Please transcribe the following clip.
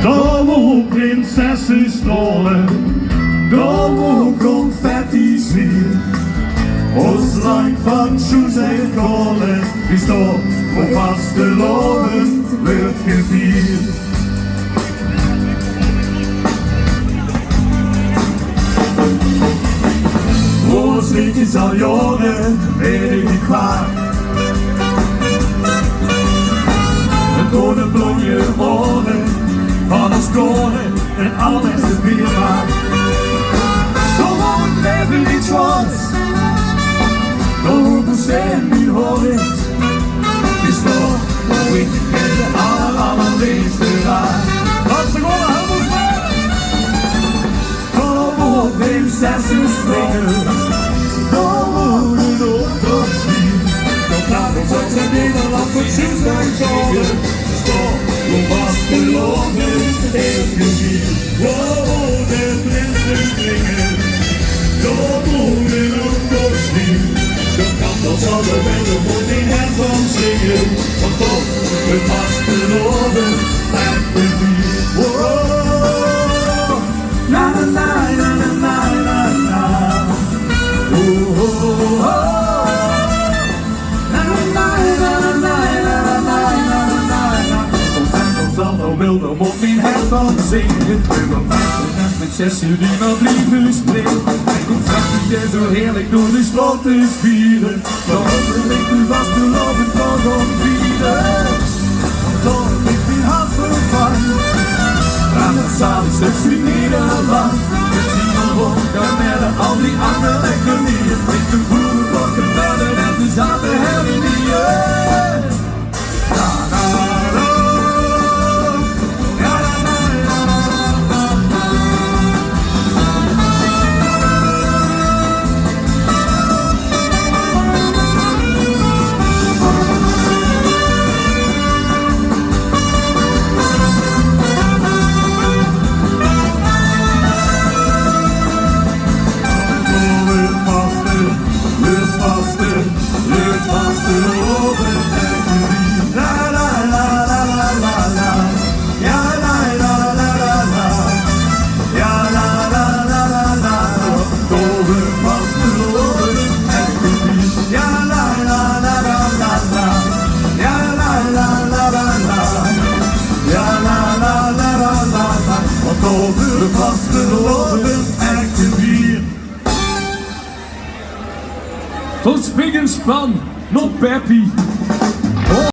Daar wo prinsessen stralen, daar wo confetti sliert. Ons land van Sjoes en Kolen, die staat op vastelovend wordt gevierd. Ons lied is al jaren, weet ik niet kwaad. Het rode blonje worden van ons koren en alles is weer maar. Gewoon leven niet zwart, door bestaan niet horen. Is toch hoe ik in de allerleefste raad. Wat ze gewoon helemaal zwaar. Kom op, prinsessen springen. Kom op, door zwier. Dan gaat het zo in Nederland voor Sjoes en Kolen. Stop, hoe was gelogen, heeft gezien. Wow, de prinsen springen. Kom op, door zwier. De kantels hadden wel de mond in het van zingen. Want toch, het was gelogen, blijft gevierd. Wow, na na na na na na na. Oh oh oh. Na na na na na na na na na na. Ons kantels hadden wel de mond in het van zingen. We waren met 6 uur die nog liefde spreekt. En komt vrachtje zo heerlijk door de sloot te vieren. Dan hoop ik u vast geloven toch om vieren. Want toch ligt die hart vervangen. Aan het zaalstuk in Nederland. Het zien al wolken met al die andere lekker niet. Met de boeren blokken verder en de zaten herinneren. Na na na. Van Spik en Span, nog Peppy.